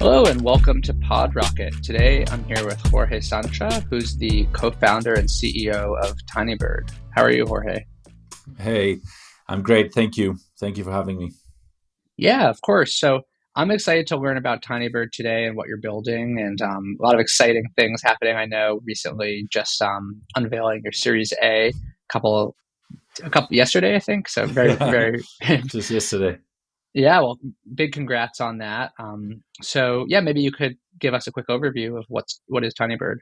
Hello and welcome to PodRocket. Today I'm here with Jorge Sancha, who's the co-founder and CEO of Tinybird. How are you, Jorge? Hey, I'm great. Thank you. Thank you for having me. Yeah, of course. So I'm excited to learn about Tinybird today and what you're building, and a lot of exciting things happening. I know recently just unveiling your Series A, couple a couple yesterday, I think. So very, Yeah, very just yesterday. yeah. Well, big congrats on that. So yeah, maybe you could give us a quick overview of what is Tinybird.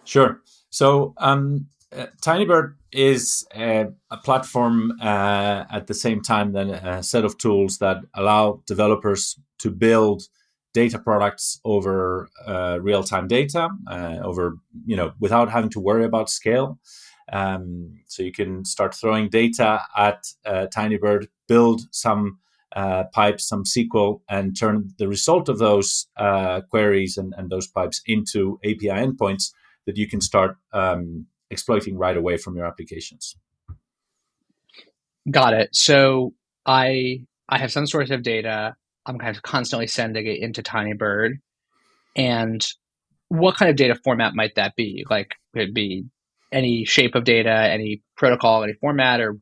Sure. So, Tinybird is a platform at the same time than a set of tools that allow developers to build data products over real-time data, over without having to worry about scale. So you can start throwing data at Tinybird, build some pipes, some SQL, and turn the result of those queries and those pipes into API endpoints that you can start exploiting right away from your applications. Got it. So I have some source of data. I'm kind of constantly sending it into Tinybird. And what kind of data format might that be? Like, could it be any shape of data, any protocol, any format, or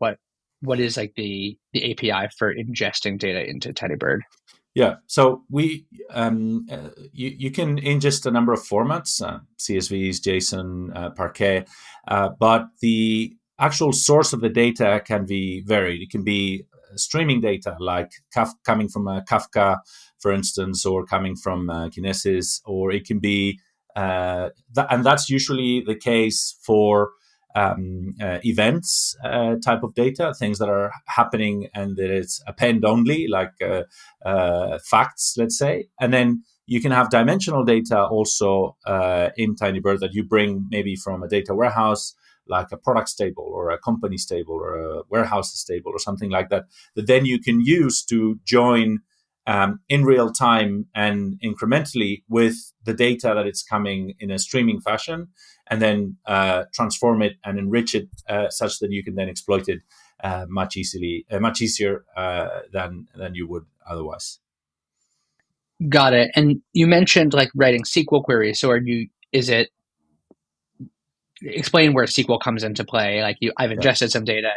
what is like the API for ingesting data into Tinybird? Yeah, so you can ingest a number of formats, CSVs, JSON, Parquet, but the actual source of the data can be varied. It can be streaming data, like coming from Kafka, for instance, or coming from Kinesis, or it can be, and that's usually the case for events type of data, things that are happening and that it's append only, like facts, let's say. And then you can have dimensional data also in Tinybird that you bring maybe from a data warehouse, like a products table or a companies table or a warehouses table or something like that, that then you can use to join in real time and incrementally with the data that it's coming in a streaming fashion, and then transform it and enrich it such that you can then exploit it much easier than you would otherwise. Got it. And you mentioned like writing SQL queries. So is it explain where SQL comes into play? Like I've Yeah, ingested some data.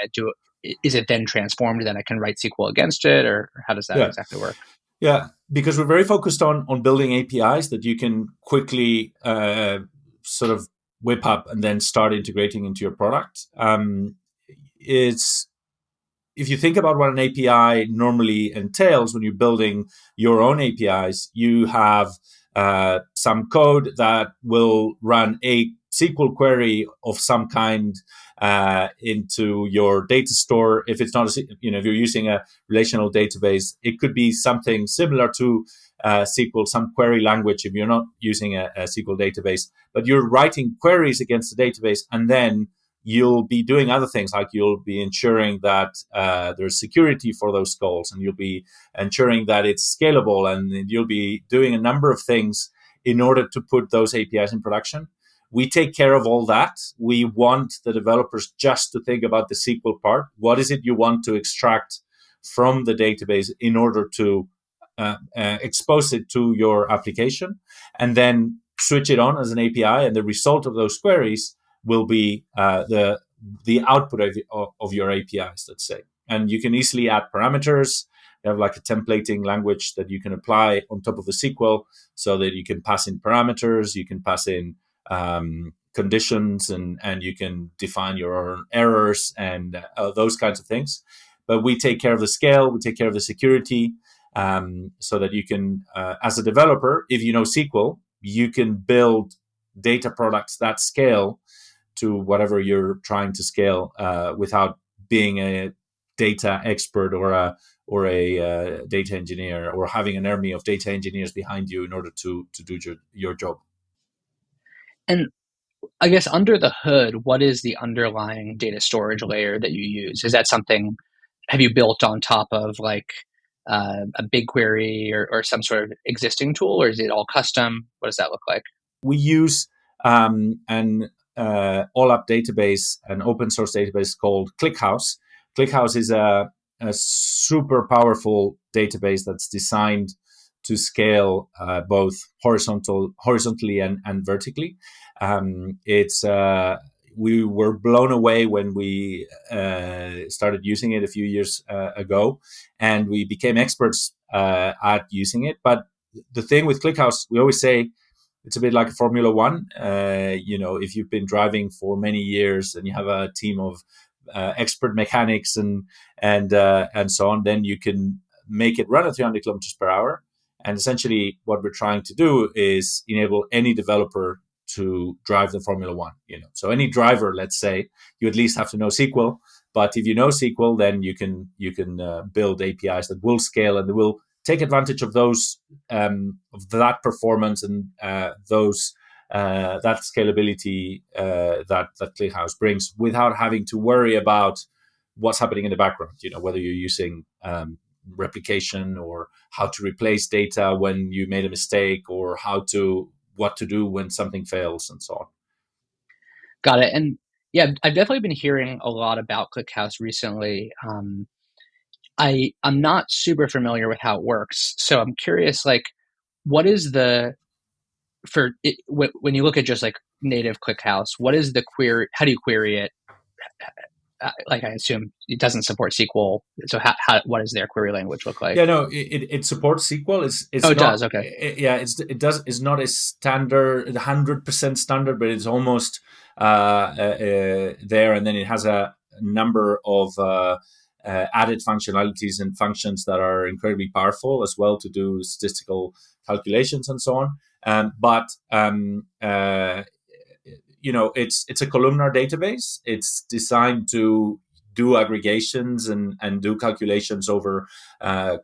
Is it then transformed? Then I can write SQL against it, or how does that yeah, exactly work? yeah. Because we're very focused on building APIs that you can quickly sort of whip up and then start integrating into your product. It's If you think about what an API normally entails when you're building your own APIs, you have some code that will run a SQL query of some kind into your data store. If it's not, if you're using a relational database, it could be something similar to SQL, some query language. If you're not using a SQL database, but you're writing queries against the database, and then you'll be doing other things, like you'll be ensuring that there's security for those calls, and you'll be ensuring that it's scalable, and you'll be doing a number of things in order to put those APIs in production. We take care of all that. We want the developers just to think about the SQL part. What is it you want to extract from the database in order to expose it to your application, and then switch it on as an API, and the result of those queries will be the output of your APIs, let's say. And you can easily add parameters. You have like a templating language that you can apply on top of the SQL, so that you can pass in parameters, you can pass in conditions, and you can define your own errors and those kinds of things. But we take care of the scale, we take care of the security, so that you can, as a developer, if you know SQL, you can build data products that scale to whatever you're trying to scale without being a data expert or a data engineer, or having an army of data engineers behind you in order to do your job. And I guess under the hood, what is the underlying data storage layer that you use? Is that something, have you built on top of like a BigQuery or some sort of existing tool, or is it all custom? What does that look like? We use an all-up database, an open source database called ClickHouse. ClickHouse is a super powerful database that's designed scale both horizontally and vertically. It's We were blown away when we started using it a few years ago, and we became experts at using it. But the thing with ClickHouse, we always say it's a bit like Formula One. If you've been driving for many years and you have a team of expert mechanics and so on, then you can make it run at 300 kilometers per hour. And essentially, what we're trying to do is enable any developer to drive the Formula One. So any driver, let's say, you at least have to know SQL. But if you know SQL, then you can build APIs that will scale and will take advantage of those of that performance and that scalability that ClickHouse brings, without having to worry about what's happening in the background. Whether you're using replication, or how to replace data when you made a mistake, or what to do when something fails, and so on. Got it. And yeah, I've definitely been hearing a lot about ClickHouse recently. I'm not super familiar with how it works, so I'm curious, like, what is when you look at just like native ClickHouse, what is the query? How do you query it? Like, I assume it doesn't support SQL. So what does their query language look like? Yeah, no, it supports SQL. It's it not, does. Okay. It does. It's not a standard, 100% standard, but it's almost there. And then it has a number of added functionalities and functions that are incredibly powerful as well to do statistical calculations and so on. It's a columnar database. It's designed to do aggregations and do calculations over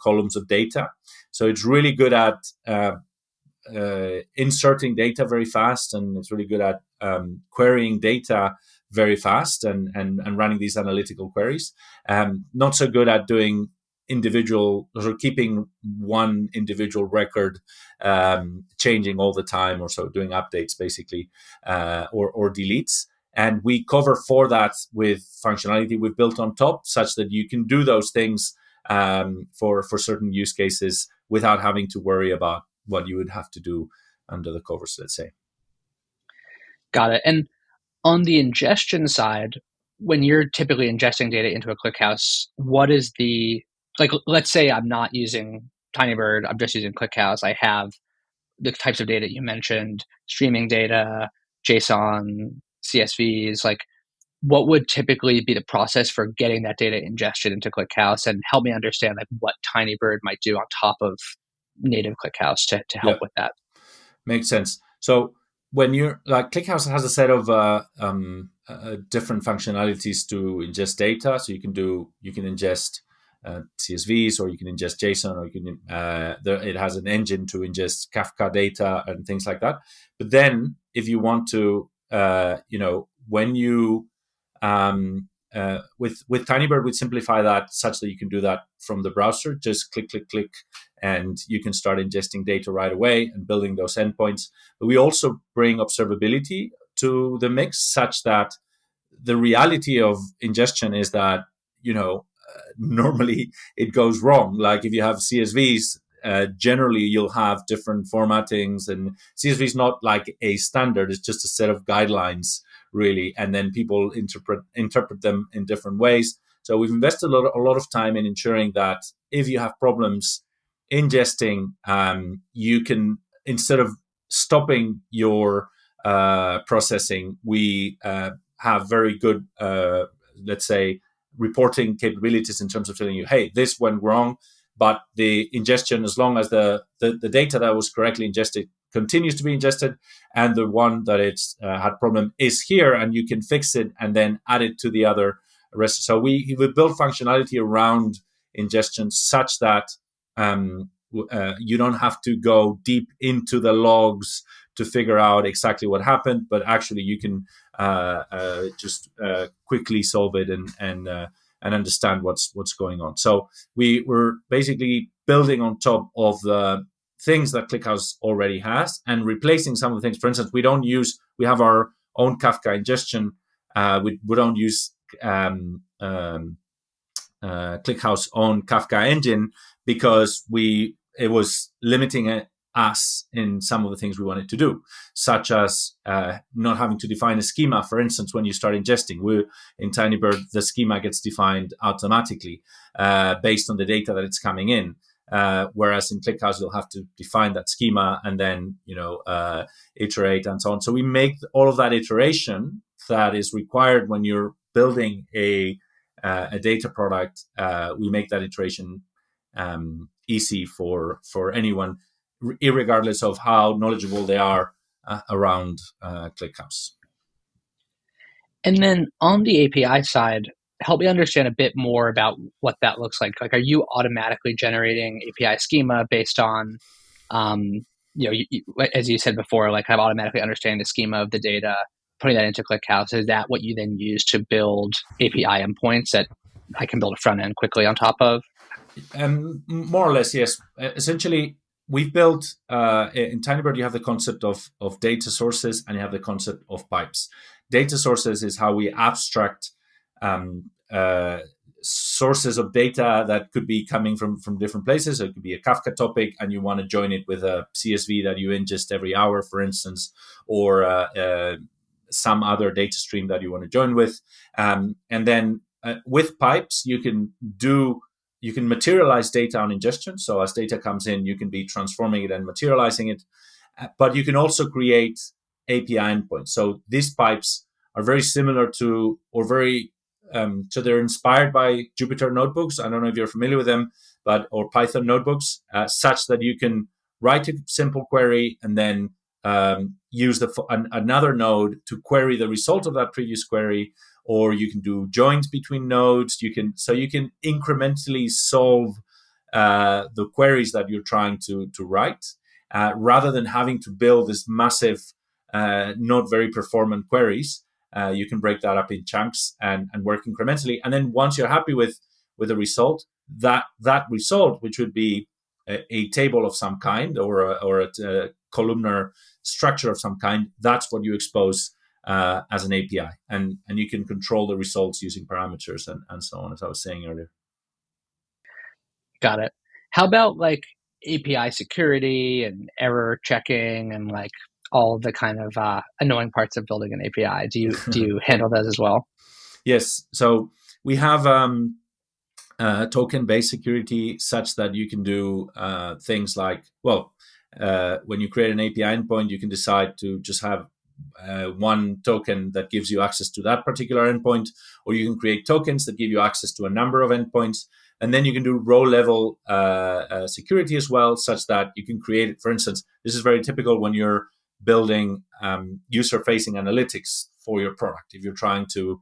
columns of data. So it's really good at inserting data very fast, and it's really good at querying data very fast and running these analytical queries. Not so good at doing individual, or keeping one individual record changing all the time, or so doing updates basically, or deletes. And we cover for that with functionality we've built on top, such that you can do those things for certain use cases without having to worry about what you would have to do under the covers, let's say. Got it. And on the ingestion side, when you're typically ingesting data into a ClickHouse, what is let's say I'm not using Tinybird, I'm just using ClickHouse. I have the types of data you mentioned, streaming data, JSON, CSVs. Like, what would typically be the process for getting that data ingested into ClickHouse? And help me understand like what Tinybird might do on top of native ClickHouse to help with that. Makes sense. So when you're like, ClickHouse has a set of different functionalities to ingest data. So you can ingest CSVs, or you can ingest JSON, or it has an engine to ingest Kafka data and things like that. But then if you want to, when you with Tinybird, we simplify that such that you can do that from the browser. Just click, and you can start ingesting data right away and building those endpoints. But we also bring observability to the mix, such that the reality of ingestion is that, normally it goes wrong. Like if you have CSVs, generally you'll have different formattings, and CSV is not like a standard. It's just a set of guidelines, really, and then people interpret them in different ways. So we've invested a lot of time in ensuring that if you have problems ingesting, you can, instead of stopping your processing, we have very good, let's say, reporting capabilities in terms of telling you, hey, this went wrong, but the ingestion, as long as the data that was correctly ingested continues to be ingested, and the one that it's had problem is here, and you can fix it and then add it to the other rest. So we build functionality around ingestion such that you don't have to go deep into the logs to figure out exactly what happened, but actually you can just quickly solve it and understand what's going on. So we're basically building on top of the things that ClickHouse already has and replacing some of the things. For instance, we have our own Kafka ingestion. We don't use ClickHouse own Kafka engine, because we it was limiting us in some of the things we wanted to do, such as not having to define a schema. For instance, when you start ingesting, in Tinybird, the schema gets defined automatically based on the data that it's coming in. Whereas in ClickHouse, you'll have to define that schema and then iterate and so on. So we make all of that iteration that is required when you're building a data product. We make that iteration easy for anyone, irregardless of how knowledgeable they are around ClickHouse. And then on the API side, help me understand a bit more about what that looks like. Like, are you automatically generating API schema based on, as you said before, like kind of automatically understanding the schema of the data, putting that into ClickHouse? Is that what you then use to build API endpoints that I can build a front end quickly on top of? More or less, yes. Essentially, we've built in Tinybird. You have the concept of data sources, and you have the concept of pipes. Data sources is how we abstract sources of data that could be coming from different places. So it could be a Kafka topic, and you want to join it with a CSV that you ingest every hour, for instance, or some other data stream that you want to join with. And then with pipes, you can materialize data on ingestion. So as data comes in, you can be transforming it and materializing it. But you can also create API endpoints. So these pipes are very similar to, or very, so they're inspired by Jupyter notebooks. I don't know if you're familiar with them, or Python notebooks, such that you can write a simple query and then use another node to query the result of that previous query. Or you can do joins between nodes. You can incrementally solve the queries that you're trying to write, rather than having to build this massive, not very performant queries. You can break that up in chunks and work incrementally. And then once you're happy with the result, that result, which would be a table of some kind or a columnar structure of some kind, that's what you expose as an API, and you can control the results using parameters and so on, as I was saying earlier. Got it. How about like API security and error checking and like all the kind of annoying parts of building an API? Do you handle those as well? Yes. So we have token-based security, such that you can do things like, when you create an API endpoint, you can decide to just have one token that gives you access to that particular endpoint, or you can create tokens that give you access to a number of endpoints. And then you can do row-level security as well, such that you can create it. For instance, this is very typical when you're building user-facing analytics for your product. If you're trying to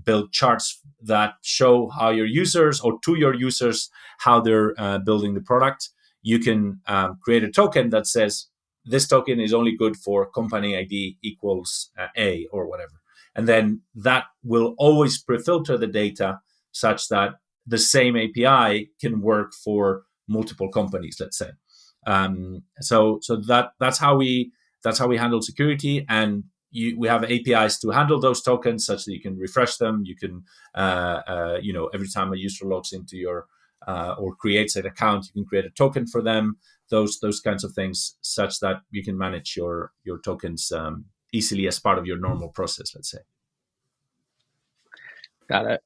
build charts that show how your users, or to your users, how they're building the product, you can create a token that says, this token is only good for company ID equals A or whatever. And then that will always pre-filter the data such that the same API can work for multiple companies, let's say. So that's how we handle security, and we have APIs to handle those tokens such that you can refresh them. You can, every time a user logs into your or creates an account, you can create a token for them. Those kinds of things, such that you can manage your tokens easily as part of your normal process, let's say. Got it.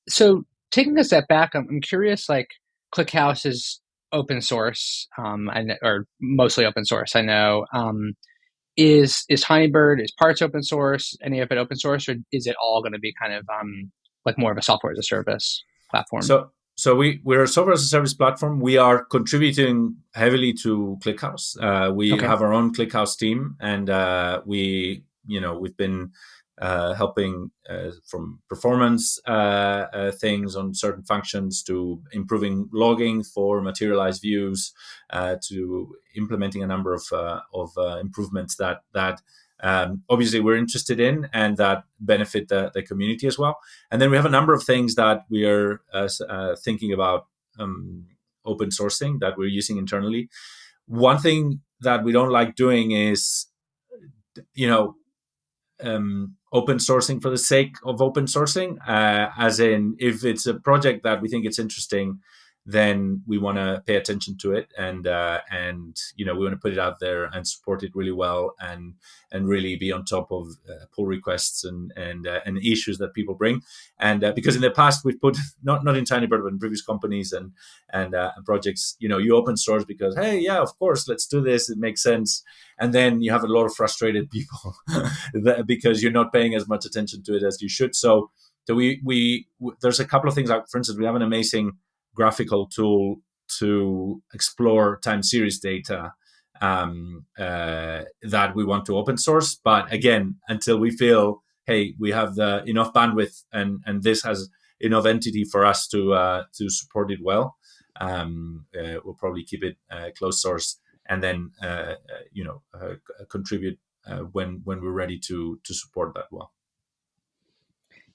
So taking a step back, I'm curious. Like, ClickHouse is open source, or mostly open source. I know. Is Tinybird, is parts open source? Any of it open source, or is it all going to be kind of like more of a software as a service platform? So we're a software as a service platform. We are contributing heavily to ClickHouse. We have our own ClickHouse team, and we've been helping from performance things on certain functions, to improving logging for materialized views, to implementing a number of improvements that obviously we're interested in and that benefit the community as well. And then we have a number of things that we are thinking about open sourcing that we're using internally. One thing that we don't like doing is, open sourcing for the sake of open sourcing, as in, if it's a project that we think it's interesting, then we want to pay attention to it, and we want to put it out there and support it really well, and really be on top of pull requests and issues that people bring. And because in the past we've put not in Tinybird, but in previous companies and projects, you open source because, hey, yeah, of course, let's do this, it makes sense. And then you have a lot of frustrated people because you're not paying as much attention to it as you should. So we there's a couple of things. Like, for instance, we have an amazing graphical tool to explore time series data that we want to open source. But again, until we feel, hey, we have the enough bandwidth and this has enough entity for us to support it well, we'll probably keep it closed source, and then contribute when we're ready to support that well.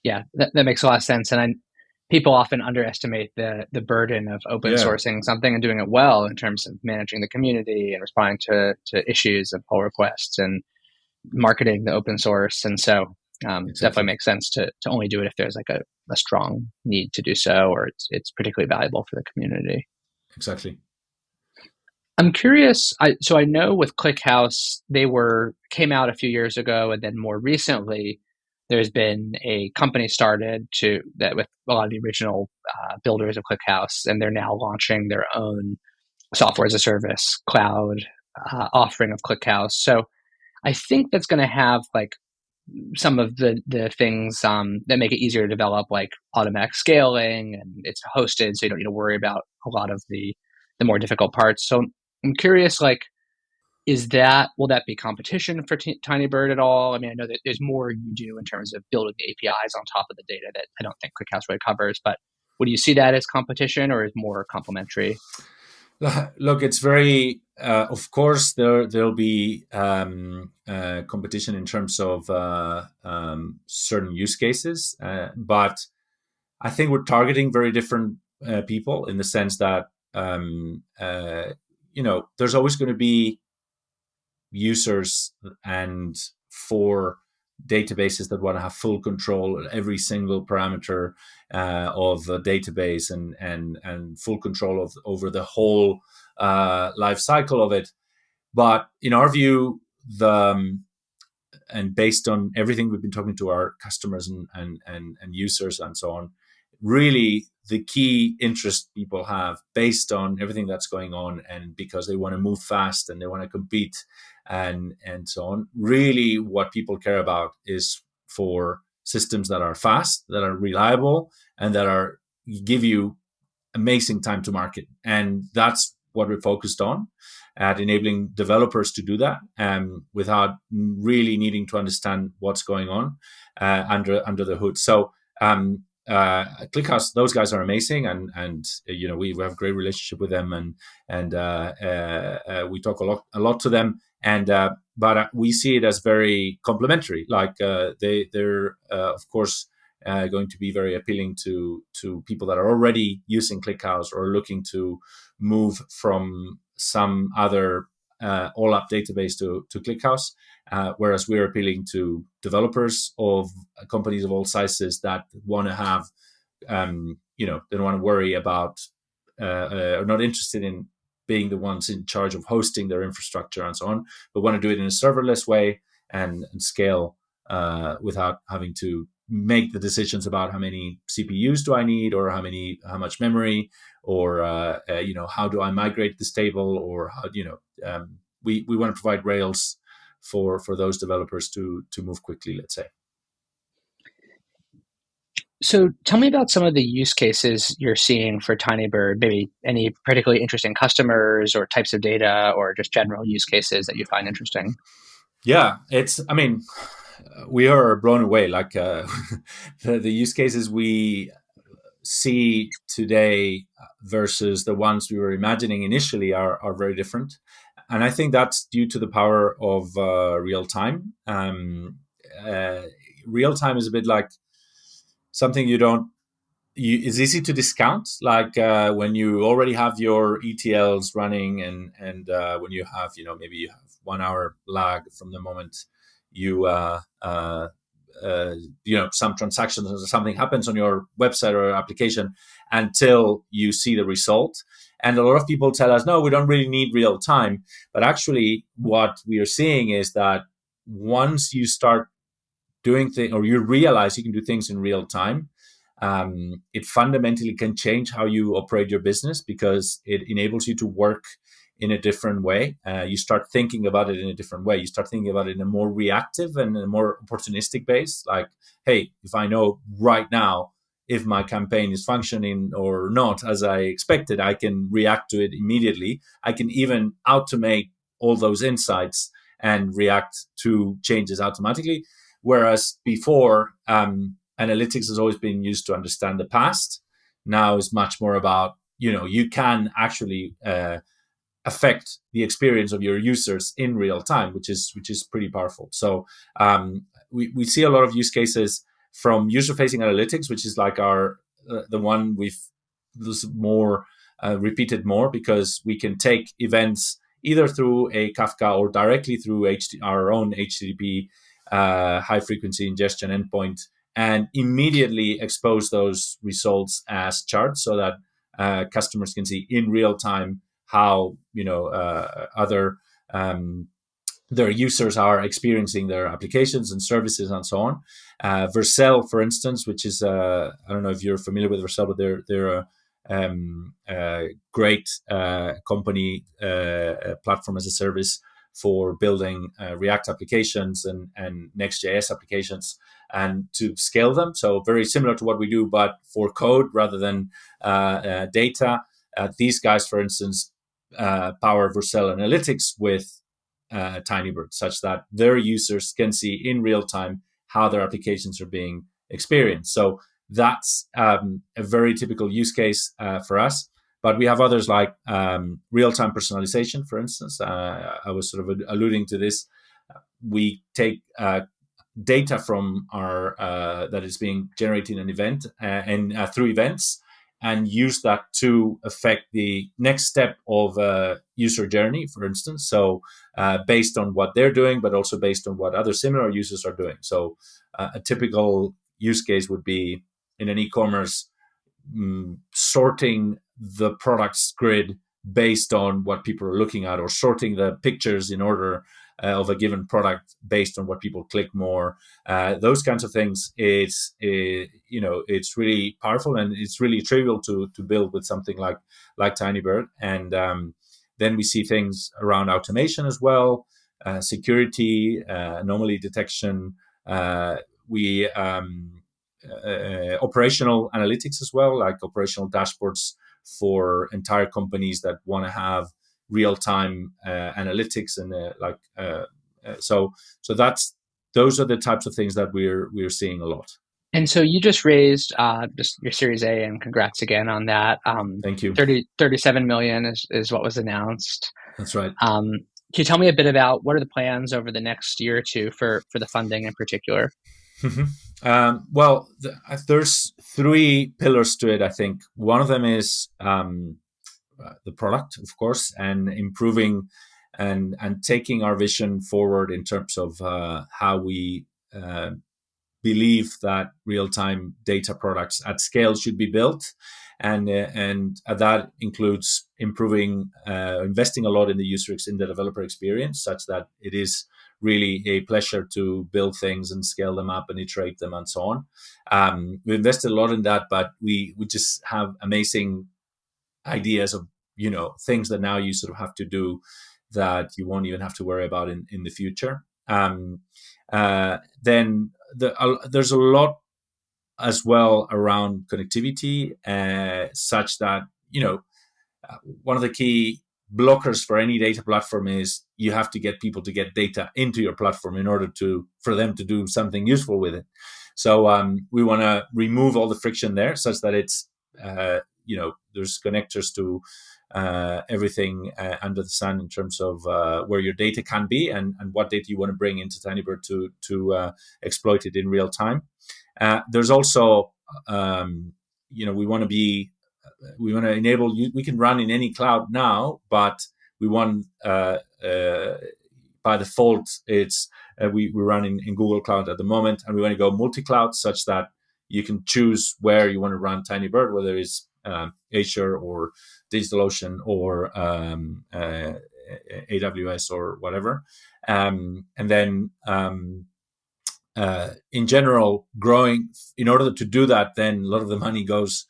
Yeah, that makes a lot of sense. And people often underestimate the burden of open sourcing something and doing it well in terms of managing the community and responding to issues and pull requests and marketing the open source. And so definitely makes sense to only do it if there's like a strong need to do so, or it's particularly valuable for the community. Exactly. I'm curious. So I know with ClickHouse, they came out a few years ago, and then more recently, there's been a company started with a lot of the original builders of ClickHouse, and they're now launching their own software as a service cloud offering of ClickHouse. So I think that's going to have like some of the things that make it easier to develop, like automatic scaling, and it's hosted, so you don't need to worry about a lot of the more difficult parts. So I'm curious, like, will that be competition for Tinybird at all? I mean, I know that there's more you do in terms of building the APIs on top of the data that I don't think ClickHouse really covers, but would you see that as competition or is more complementary? Look, it's very, of course, there'll be competition in terms of certain use cases, but I think we're targeting very different people in the sense that there's always going to be users and for databases that want to have full control of every single parameter of a database and full control over the whole life cycle of it. But in our view, and based on everything we've been talking to our customers and users and so on, really the key interest people have based on everything that's going on, and because they want to move fast and they want to compete and so on, really what people care about is for systems that are fast, that are reliable, and that give you amazing time to market. And that's what we're focused on, at enabling developers to do that without really needing to understand what's going on under the hood. So ClickHouse, those guys are amazing, and we have a great relationship with them, and we talk a lot to them, but we see it as very complementary. Like they're of course going to be very appealing to people that are already using ClickHouse or looking to move from some other all-up database to ClickHouse, whereas we're appealing to developers of companies of all sizes that want to have, they don't want to worry about, are not interested in being the ones in charge of hosting their infrastructure and so on, but want to do it in a serverless way and scale without having to make the decisions about how many CPUs do I need, or how much memory, or how do I migrate this table, or how we want to provide rails for those developers to move quickly, let's say. So tell me about some of the use cases you're seeing for Tinybird, maybe any particularly interesting customers or types of data, or just general use cases that you find interesting. Yeah, we are blown away. Like the use cases we see today versus the ones we were imagining initially are very different. And I think that's due to the power of real time. Real time is a bit like something it's easy to discount, like when you already have your ETLs running, and when you have, maybe you have 1 hour lag from the moment you some transactions or something happens on your website or application until you see the result. And a lot of people tell us, no, we don't really need real time. But actually, what we are seeing is that once you start doing things, or you realize you can do things in real time, it fundamentally can change how you operate your business, because it enables you to work in a different way. You start thinking about it in a different way. You start thinking about it in a more reactive and a more opportunistic base. Like, hey, if I know right now if my campaign is functioning or not as I expected, I can react to it immediately. I can even automate all those insights and react to changes automatically. Whereas before, analytics has always been used to understand the past. Now is much more about, you can actually affect the experience of your users in real time, which is pretty powerful. So we see a lot of use cases from user-facing analytics, which is like our the one we've more repeated more, because we can take events either through a Kafka or directly through our own HTTP high-frequency ingestion endpoint, and immediately expose those results as charts, so that customers can see in real time how other their users are experiencing their applications and services and so on. Vercel, for instance, which is I don't know if you're familiar with Vercel, but they're a great company, platform as a service for building React applications and Next.js applications, and to scale them. So very similar to what we do, but for code rather than data. These guys, for instance, power Vercel Analytics with Tinybird, such that their users can see in real time how their applications are being experienced. So that's a very typical use case for us. But we have others like real-time personalization, for instance. I was sort of alluding to this. We take data from our that is being generated in an event and through events, and use that to affect the next step of a user journey, for instance. So based on what they're doing, but also based on what other similar users are doing. So a typical use case would be in an e-commerce, sorting the products grid based on what people are looking at, or sorting the pictures in order of a given product based on what people click more. Those kinds of things. It's really powerful, and it's really trivial to build with something like Tinybird. And then we see things around automation as well, security, anomaly detection. We operational analytics as well, like operational dashboards for entire companies that want to have real-time analytics, and so those are the types of things that we're seeing a lot. And so you just raised just your Series A, and congrats again on that. Thank you. 37 million is what was announced. That's right. Can you tell me a bit about what are the plans over the next year or two for the funding in particular? Well, there's three pillars to it, I think. One of them is the product, of course, and improving and taking our vision forward in terms of how we believe that real-time data products at scale should be built. And that includes improving, investing a lot in the developer experience, such that it is really a pleasure to build things and scale them up and iterate them and so on. We invested a lot in that, but we just have amazing ideas of things that now you sort of have to do that you won't even have to worry about in the future. Then there's a lot as well around connectivity, such that one of the key blockers for any data platform is you have to get people to get data into your platform in order for them to do something useful with it. So we want to remove all the friction there, such that it's there's connectors to everything under the sun in terms of where your data can be and what data you want to bring into Tinybird to exploit it in real time. There's also we want to enable you. We can run in any cloud now, but we want by default, it's we run in Google Cloud at the moment, and we want to go multi-cloud such that you can choose where you want to run Tinybird, whether it's Azure or DigitalOcean or AWS or whatever. And then in general, growing, in order to do that, then a lot of the money goes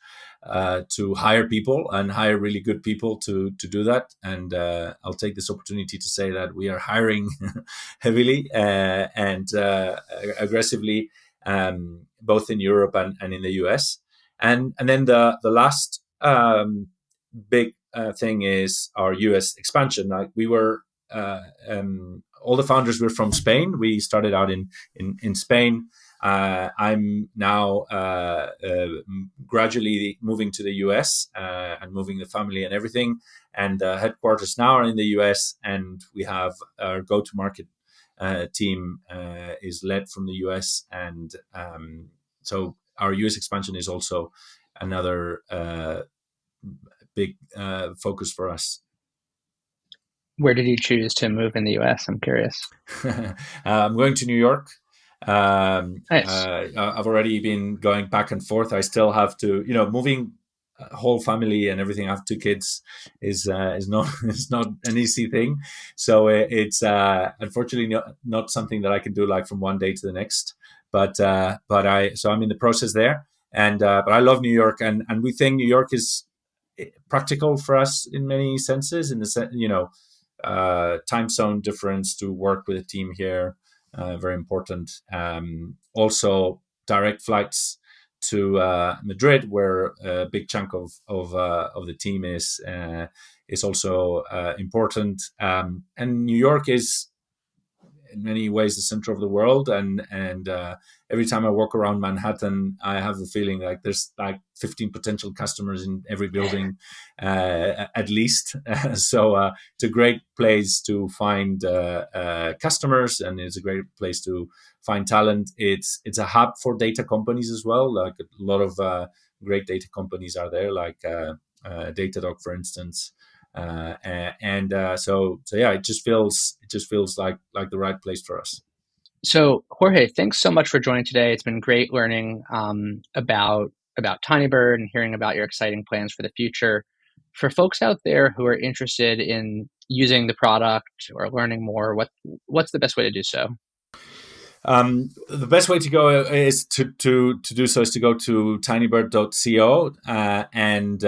to hire people and hire really good people to do that. And I'll take this opportunity to say that we are hiring heavily and aggressively, both in Europe and in the US. And then the last big thing is our US expansion. Like we were, all the founders were from Spain. We started out in Spain. I'm now gradually moving to the US and moving the family and everything. And headquarters now are in the US, and we have our go-to-market team is led from the US. And so our US expansion is also another big focus for us. Where did you choose to move in the US? I'm curious. I'm going to New York. Nice. I've already been going back and forth. I still have to, moving a whole family and everything. I have 2 kids is not it's not an easy thing. So it's unfortunately not something that I can do like from one day to the next. But I'm in the process there, and but I love New York, and we think New York is practical for us in many senses. In the sense, time zone difference to work with a team here. Very important. Also, direct flights to Madrid, where a big chunk of the team is also important. And New York is in many ways the center of the world, and every time I walk around Manhattan, I have the feeling like there's like 15 potential customers in every building, at least. So it's a great place to find customers, and it's a great place to find talent. It's a hub for data companies as well. Like a lot of great data companies are there, like Datadog, for instance. So yeah, it just feels like the right place for us. So Jorge, thanks so much for joining today. It's been great learning about Tinybird and hearing about your exciting plans for the future. For folks out there who are interested in using the product or learning more, what's the best way to do so? The best way to go is to do so is to go to tinybird.co and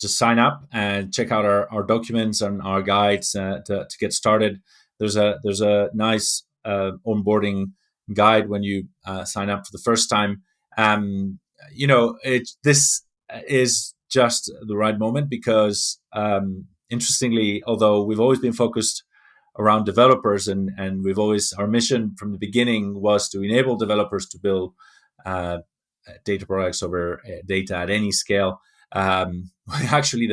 just sign up and check out our documents and our guides to get started. There's a nice onboarding guide when you sign up for the first time. This is just the right moment because interestingly, although we've always been focused around developers, and we've always, our mission from the beginning was to enable developers to build data products over data at any scale. Actually,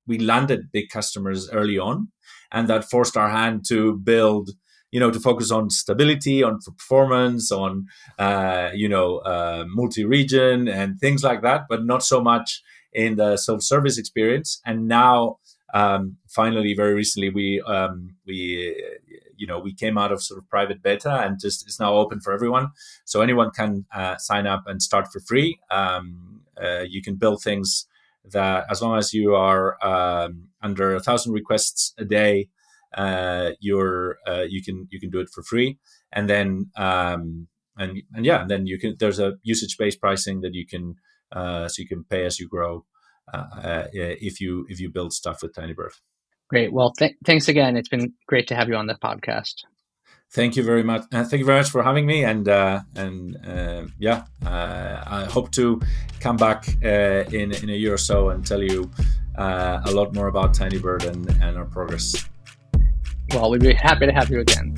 we landed big customers early on, and that forced our hand to build, to focus on stability, on performance, on multi-region and things like that, but not so much in the self-service experience. And now, finally, very recently, we came out of sort of private beta, and just it's now open for everyone. So anyone can sign up and start for free. You can build things that, as long as you are under 1,000 requests a day, you can do it for free. And then then you can. There's a usage-based pricing that you can so you can pay as you grow. If you build stuff with Tinybird. Great. Well, thanks again. It's been great to have you on the podcast. Thank you very much. Thank you very much for having me. And I hope to come back in a year or so and tell you a lot more about Tinybird and our progress. Well, we'd be happy to have you again.